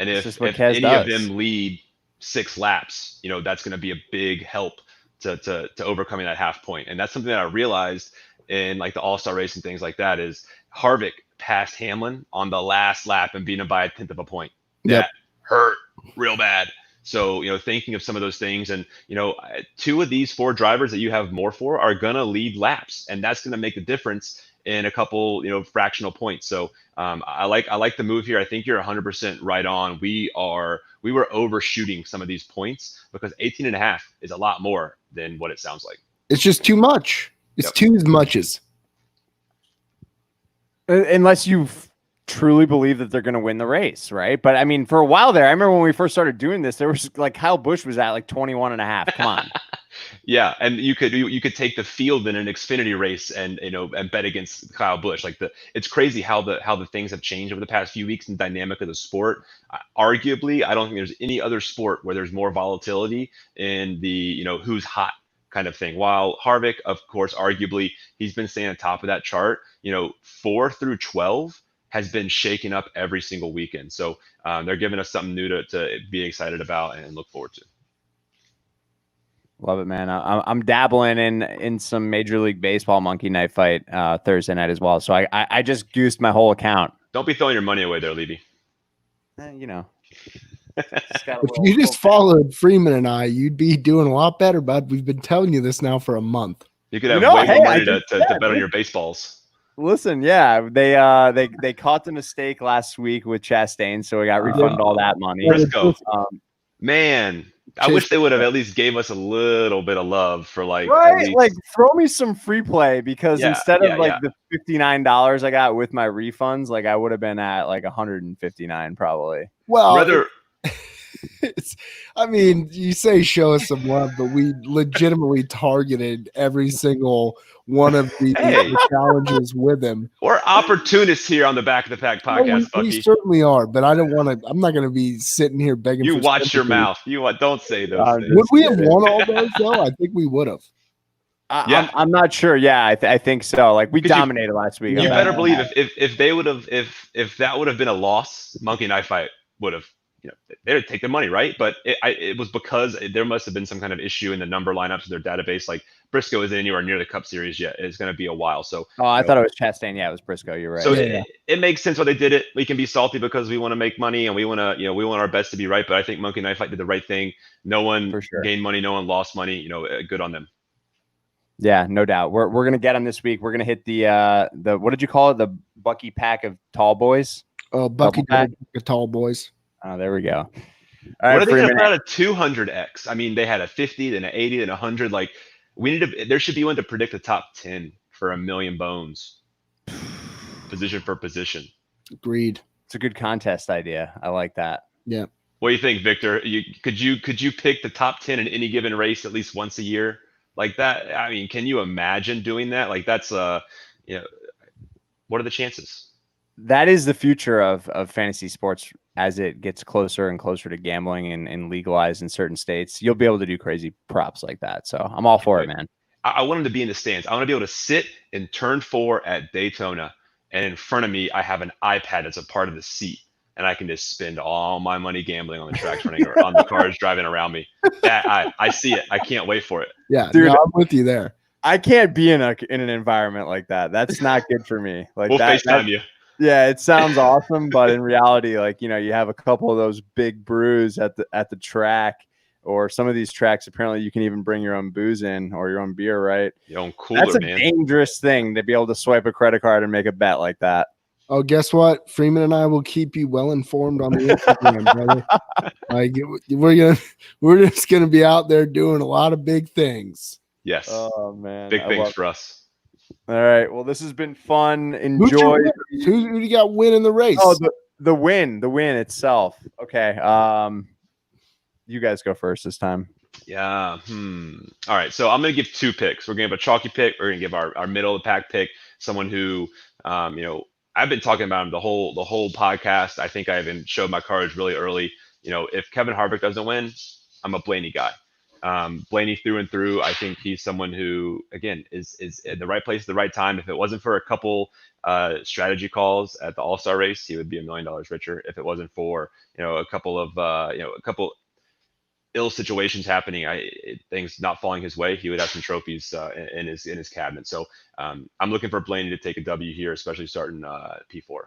And if any of them lead 6 laps, that's going to be a big help to overcoming that half point. And that's something that I realized in like the All-Star race and things like that is Harvick past Hamlin on the last lap and beat him by 1/10 of a point. Yep. That hurt real bad. So, thinking of some of those things, and, 2 of these 4 drivers that you have more for are going to lead laps, and that's going to make the difference in a couple, fractional points. So I like the move here. I think you're 100% right on. We were overshooting some of these points because 18.5 is a lot more than what it sounds like. It's just too much. It's too muches. Unless you truly believe that they're going to win the race, right? But I mean, for a while there, I remember when we first started doing this, there was like Kyle Busch was at like 21.5. Come on. Yeah, and you could take the field in an Xfinity race and bet against Kyle Busch. Like it's crazy how the things have changed over the past few weeks and dynamic of the sport. Arguably, I don't think there's any other sport where there's more volatility in the who's hot kind of thing. While Harvick, of course, arguably he's been staying on top of that chart. 4 through 12 has been shaken up every single weekend. So they're giving us something new to be excited about and look forward to. Love it, man. I'm dabbling in some Major League Baseball monkey knife fight Thursday night as well. So I just goosed my whole account. Don't be throwing your money away there, Levy. If you just followed Freeman and I, you'd be doing a lot better, bud. We've been telling you this now for a month. You could have way more money to bet on your baseballs. Listen, yeah, they caught the mistake last week with Chastain, so we got refunded all that money. Briscoe, man, I wish they would have at least gave us a little bit of love for like throw me some free play because instead of the $59 I got with my refunds, like I would have been at like 159 probably. Well, I mean, you say show us some love, but we legitimately targeted every single one of the challenges with him. We're opportunists here on the Back of the Pack podcast, Bucky. We certainly are, but I don't want to. I'm not going to be sitting here begging. You watch your mouth. Don't say those things. Would we have won all those though? I think we would have. I'm not sure. Yeah, I think so. Like we dominated last week. You better believe if they would have if that would have been a loss, Monkey Knife Fight would have. They would take the money, right? But it was because there must have been some kind of issue in the number lineups of their database. Like Briscoe isn't anywhere near the Cup Series yet. It's going to be a while. So I thought it was Chastain. Yeah, it was Briscoe. You're right. So it makes sense why they did it. We can be salty because we want to make money and we want to we want our best to be right. But I think Monkey Knife Fight did the right thing. No one gained money. No one lost money. Good on them. Yeah, no doubt. We're gonna get them this week. We're gonna hit the what did you call it? The Bucky pack of tall boys. Oh, Bucky pack of tall boys. Oh, there we go. All right, what are they going to put out a 200X? I mean, they had a 50, then an 80, then 100. Like, there should be one to predict the top 10 for $1 million bones, position for position. Agreed. It's a good contest idea. I like that. Yeah. What do you think, Victor? Could you pick the top 10 in any given race at least once a year like that? I mean, can you imagine doing that? Like, that's what are the chances? That is the future of fantasy sports as it gets closer and closer to gambling and legalized in certain states. You'll be able to do crazy props like that. So I'm all for it, man. I want him to be in the stands. I want to be able to sit in turn 4 at Daytona, and in front of me, I have an iPad that's a part of the seat, and I can just spend all my money gambling on the tracks running or on the cars driving around me. I see it. I can't wait for it. Yeah, dude, I'm with you there. I can't be in an environment like that. That's not good for me. Like we'll FaceTime you. Yeah, it sounds awesome, but in reality, like you have a couple of those big brews at the track, or some of these tracks. Apparently, you can even bring your own booze in or your own beer, right? Your own cooler, That's a dangerous thing to be able to swipe a credit card and make a bet like that. Oh, guess what? Freeman and I will keep you well informed on the Instagram, brother. Like we're just gonna be out there doing a lot of big things. Yes. Oh man, big things for us. All right. Well, this has been fun. Enjoy. Who you got winning the race? Oh, the win itself. Okay. You guys go first this time. Yeah. All right. So I'm gonna give 2 picks. We're gonna have a chalky pick. We're gonna give our middle of the pack pick. Someone who, I've been talking about him the whole podcast. I think I even showed my cards really early. If Kevin Harvick doesn't win, I'm a Blaney guy. Blaney through and through. I think he's someone who, again, is at the right place at the right time. If it wasn't for a couple strategy calls at the All-Star race, he would be $1 million richer. If it wasn't for a couple ill situations happening, things not falling his way, he would have some trophies in his cabinet. So I'm looking for Blaney to take a W here, especially starting P4.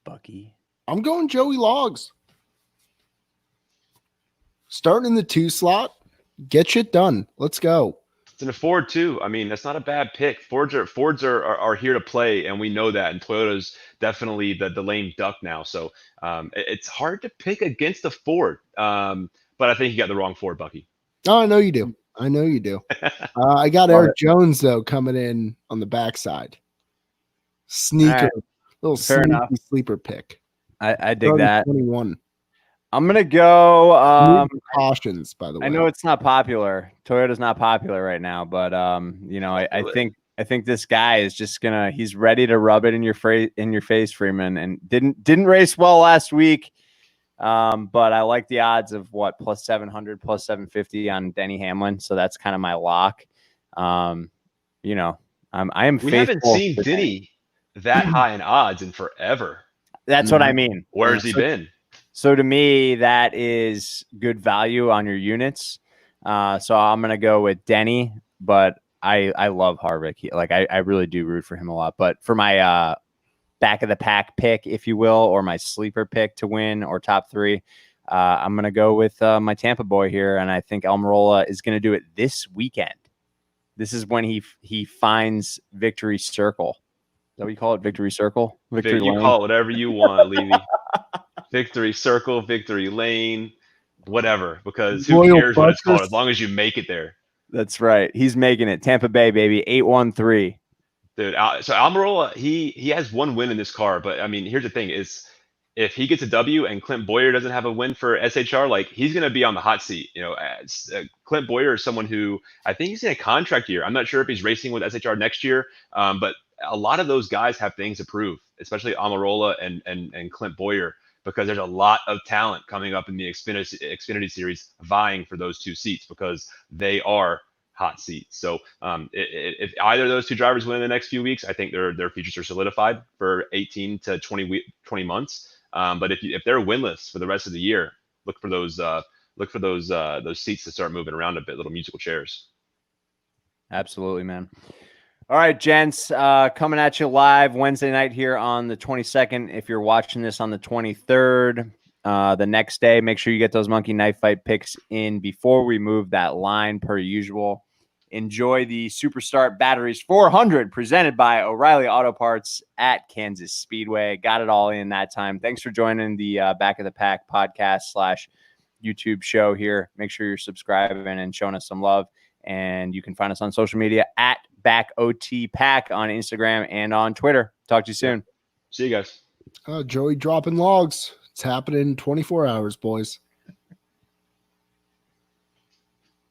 Bucky. I'm going Joey Logs. Starting in the 2 slot, get shit done. Let's go. It's in a Ford too. I mean, that's not a bad pick. Fords are here to play, and we know that. And Toyota's definitely the lame duck now. So it's hard to pick against the Ford. But I think you got the wrong Ford, Bucky. Oh, I know you do. I know you do. I got Eric Jones though coming in on the backside. Sneaker, All right. little Fair sneaky enough. sleeper pick. I dig that. 21. I'm gonna go. Cautions, by the way. I know it's not popular. Toyota's not popular right now, but I think this guy is just he's ready to rub it in your face, Freeman, and didn't race well last week. But I like the odds of what plus 700, plus 750 on Denny Hamlin, so that's kind of my lock. I am. We faithful haven't seen to Denny that high in odds in forever. That's what I mean. Where's he been? So to me, that is good value on your units. So I'm going to go with Denny, but I love Harvick. I really do root for him a lot. But for my back of the pack pick, if you will, or my sleeper pick to win or top 3, I'm going to go with my Tampa boy here. And I think Almirola is going to do it this weekend. This is when he finds Victory Circle. Is that what you call it? Victory Circle? Victory You Lane? call it whatever you want, Levy. Victory Circle, Victory Lane, whatever, because who Royal cares what it's called Buttress. as long as you make it there. That's right. He's making it. Tampa Bay, baby. 813. Dude, so Almirola, he has one win in this car, but I mean, here's the thing: is if he gets a W and Clint Boyer doesn't have a win for SHR, like he's going to be on the hot seat. Clint Boyer is someone who I think he's in a contract year. I'm not sure if he's racing with SHR next year, but a lot of those guys have things to prove, especially Almirola and Clint Boyer, because there's a lot of talent coming up in the Xfinity Series vying for those 2 seats because they are hot seats. So if either of those 2 drivers win in the next few weeks, I think their futures are solidified for 18 to 20 months. But if they're winless for the rest of the year, look for those seats to start moving around a bit, little musical chairs. Absolutely, man. All right, gents, coming at you live Wednesday night here on the 22nd. If you're watching this on the 23rd, the next day, make sure you get those Monkey Knife Fight picks in before we move that line per usual. Enjoy the Superstart Batteries 400 presented by O'Reilly Auto Parts at Kansas Speedway. Got it all in that time. Thanks for joining the Back of the Pack podcast / YouTube show here. Make sure you're subscribing and showing us some love. And you can find us on social media at BackOTPack on Instagram and on Twitter. Talk to you soon. See you guys. Joey dropping logs. It's happening in 24 hours, boys.